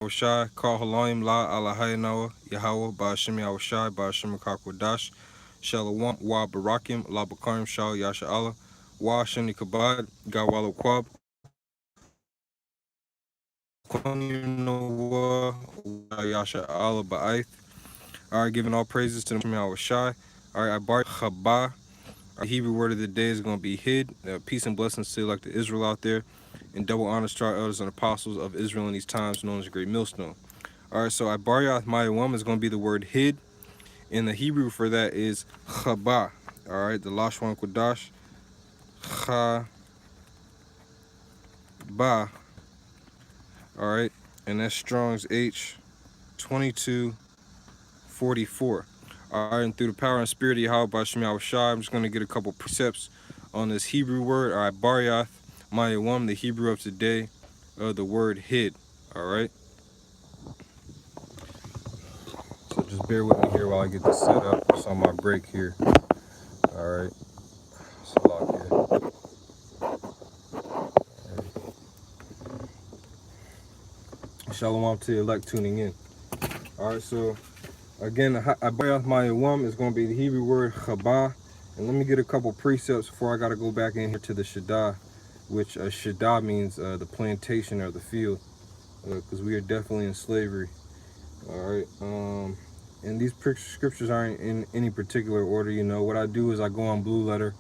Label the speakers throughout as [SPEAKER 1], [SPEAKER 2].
[SPEAKER 1] Shai, Kal Halayim La Alahayanawa, Yahweh, Ba'ashim Yahushai, Ba'ashim Kakwadash, Shalom, Wa Barakim, La Bakarim Shal Yasha Allah, Wa Shani Kabad, Gawalo Kwab, Yasha Allah Ba'aith. Alright, giving all praises to the Yahushai. Alright, Ibaryath CHAABAH. Our Hebrew word of the day is going to be hid. Peace and blessings to like the Israel out there. And double honors to our elders and apostles of Israel in these times, known as the Great Millstone. Alright, so Ibaryath MAYAWAM is going to be the word hid. And the Hebrew for that is CHAABAH. Alright, the Lashwan Kodash. CHAABAH. Alright, and that's Strong's H 2244. Alright, and through the power and spirit of Yahweh Ba'ashim Yahushai, I'm just going to get a couple precepts on this Hebrew word. Alright, Ibaryath MAYAWAM, the Hebrew of today, the word hid. Alright. So just bear with me here while I get this set up. It's on my break here. Alright. So lock here. Shalom to the elect tuning in. Alright, so again, Ibaryath MAYAWAM is going to be the Hebrew word CHAABAH. And let me get a couple precepts before I got to go back in here to the Shaddai, which Shaddai means the plantation or the field, because we are definitely in slavery. Alright, and these scriptures aren't in any particular order. You know, what I do is I go on Blue Letter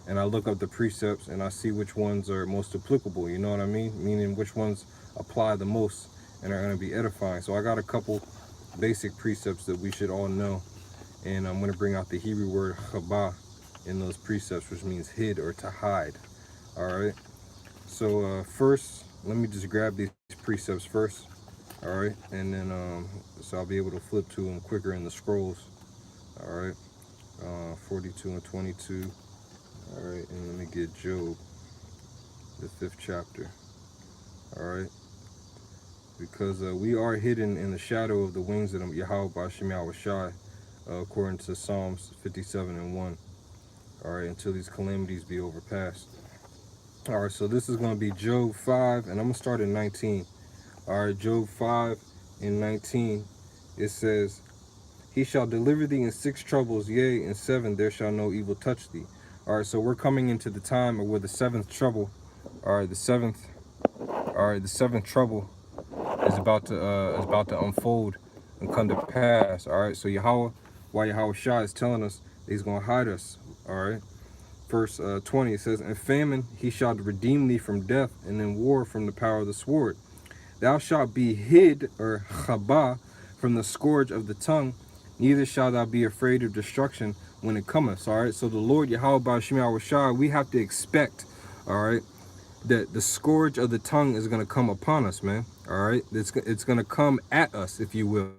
[SPEAKER 1] and I look up the precepts and I see which ones are most applicable, you know what I mean? Meaning which ones apply the most and are going to be edifying. So I got a couple basic precepts that we should all know, and I'm going to bring out the Hebrew word CHAABAH in those precepts, which means hid or to hide. Alright, so first, let me just grab these precepts first. Alright, and then so I'll be able to flip to them quicker in the scrolls. Alright, 42 and 22. Alright, and let me get Job, the 5th chapter. Alright, because we are hidden in the shadow of the wings of Yahweh Ba'ashim Yahushai, according to Psalms 57 and 1. Alright, until these calamities be overpassed. Alright, so this is going to be Job 5, and I'm going to start at 19. Alright, Job 5 and 19, it says, He shall deliver thee in 6 troubles, yea, in 7 there shall no evil touch thee. Alright, so we're coming into the time where the 7th trouble, the seventh trouble is about to unfold and come to pass. Alright, so Yahweh Shai is telling us that he's going to hide us. Alright, verse 20, it says, In famine he shall redeem thee from death, and in war from the power of the sword. Thou shalt be hid, or CHAABAH, from the scourge of the tongue, neither shalt thou be afraid of destruction when it cometh. Alright, so the Lord Yahweh Ba'ashim Yahushai, we have to expect, alright, that the scourge of the tongue is going to come upon us, man. Alright, it's going to come at us, if you will.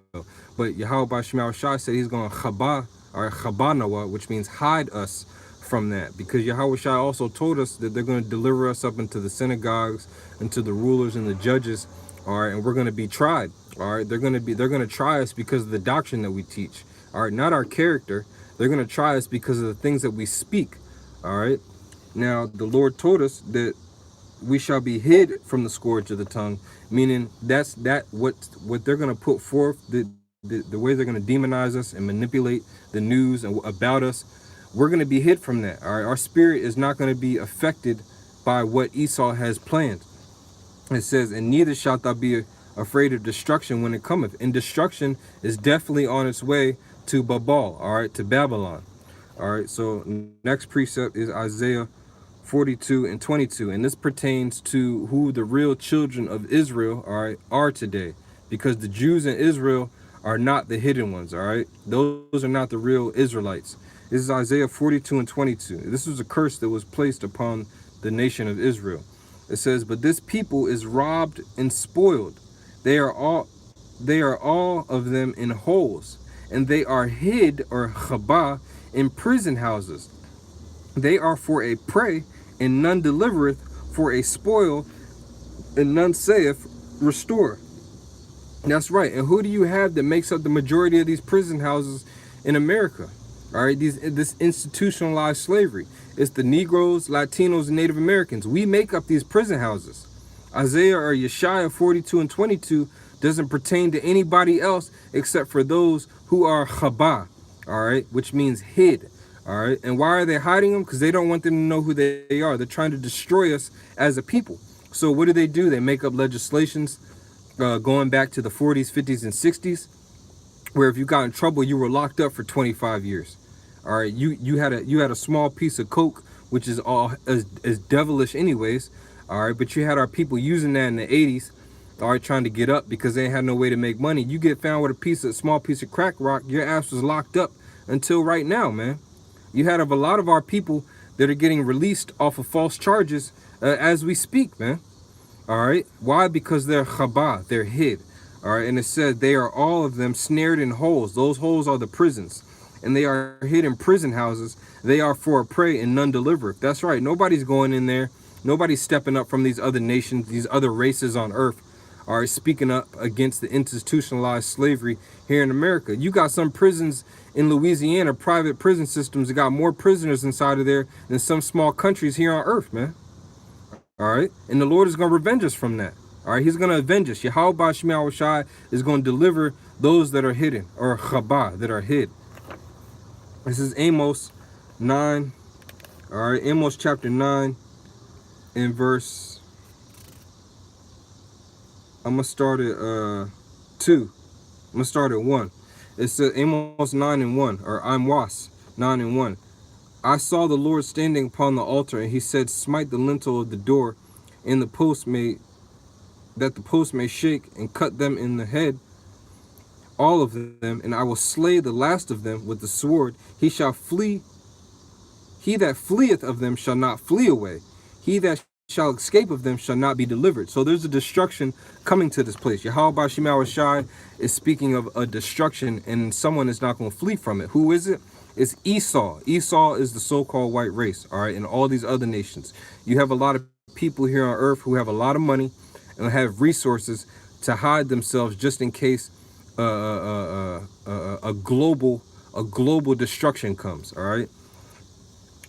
[SPEAKER 1] But Yahweh Ba'ashim Yahushai said he's going to CHAABAH, or CHAABAH, which means hide us from that, because Yahweh Shai also told us that they're going to deliver us up into the synagogues, into the rulers and the judges. All right, and we're going to be tried. All right, they're going to try us because of the doctrine that we teach. All right, not our character. They're going to try us because of the things that we speak. All right, now the Lord told us that we shall be hid from the scourge of the tongue, meaning what they're going to put forth, the way they're going to demonize us and manipulate the news and about us. We're going to be hid from that. All right, our spirit is not going to be affected by what Esau has planned. It says, and neither shalt thou be afraid of destruction when it cometh. And destruction is definitely on its way to Babel, all right, to Babylon. All right, so next precept is Isaiah 42 and 22. And this pertains to who the real children of Israel, all right, are today. Because the Jews in Israel are not the hidden ones, all right? Those are not the real Israelites. This is Isaiah 42 and 22. This was a curse that was placed upon the nation of Israel. It says, but this people is robbed and spoiled. They are all of them in holes, and they are hid, or CHAABAH, in prison houses. They are for a prey, and none delivereth, for a spoil, and none saith, restore. That's right. And who do you have that makes up the majority of these prison houses in America? All right, this institutionalized slavery. It's the Negroes, Latinos, and Native Americans. We make up these prison houses. Isaiah or Yeshaya 42 and 22 doesn't pertain to anybody else except for those who are CHAABAH, all right, which means hid, all right. And why are they hiding them? Because they don't want them to know who they are. They're trying to destroy us as a people. So what do? They make up legislations going back to the 40s, 50s, and 60s, where if you got in trouble, you were locked up for 25 years. All right, you had a small piece of coke, which is all as devilish anyways. All right, but you had our people using that in the 80s. All right, trying to get up because they had no way to make money. You get found with a small piece of crack rock, your ass was locked up until right now, man. You had a lot of our people that are getting released off of false charges as we speak, man. All right, why? Because they're CHAABAH, they're hid. All right, and it said they are all of them snared in holes. Those holes are the prisons, and they are hid in prison houses. They are for a prey and none delivereth. That's right. Nobody's going in there. Nobody's stepping up from these other nations, these other races on earth, are speaking up against the institutionalized slavery here in America. You got some prisons in Louisiana, private prison systems that got more prisoners inside of there than some small countries here on earth, man. All right, and the Lord is going to revenge us from that. All right, he's going to avenge us. Yahweh Shai is going to deliver those that are hidden, or CHAABAH, that are hid. This is Amos 9. All right, Amos chapter 9 in verse, I'm going to start at 2. I'm going to start at 1. It says Amos 9 and 1, or Amos 9 and 1. I saw the Lord standing upon the altar, and he said, smite the lintel of the door, and the post may shake, and cut them in the head, all of them, and I will slay the last of them with the sword. He shall flee. He that fleeth of them shall not flee away. He that shall escape of them shall not be delivered. So there's a destruction coming to this place. Yahweh Shai is speaking of a destruction, and someone is not going to flee from it. Who is it? It's Esau. Esau is the so-called white race, all right, and all these other nations. You have a lot of people here on earth who have a lot of money and have resources to hide themselves just in case a global destruction comes, all right?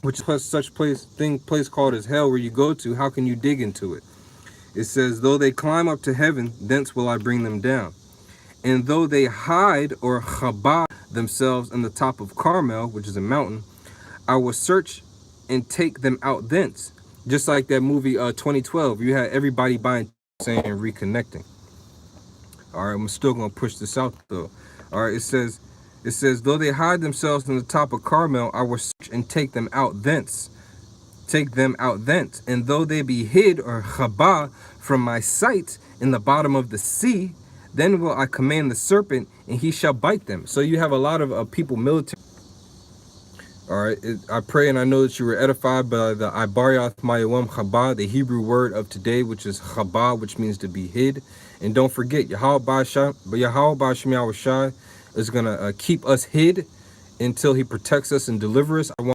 [SPEAKER 1] Which is such place called as hell, where you go to. How can you dig into it? It says, though they climb up to heaven, thence will I bring them down. And though they hide, or CHAABAH, themselves in the top of Carmel, which is a mountain, I will search and take them out thence. Just like that movie 2012, you had everybody buying saying reconnecting. All right, I'm still gonna push this out though. All right, it says, though they hide themselves in the top of Carmel, I will search and take them out thence. Take them out thence. And though they be hid, or CHAABAH, from my sight in the bottom of the sea, then will I command the serpent, and he shall bite them. So you have a lot of people military. All right, I pray and I know that you were edified by the Ibaryath MAYAWAM CHAABAH, the Hebrew word of today, which is CHAABAH, which means to be hid. And don't forget, Yahweh Shai is going to keep us hid until he protects us and delivers us.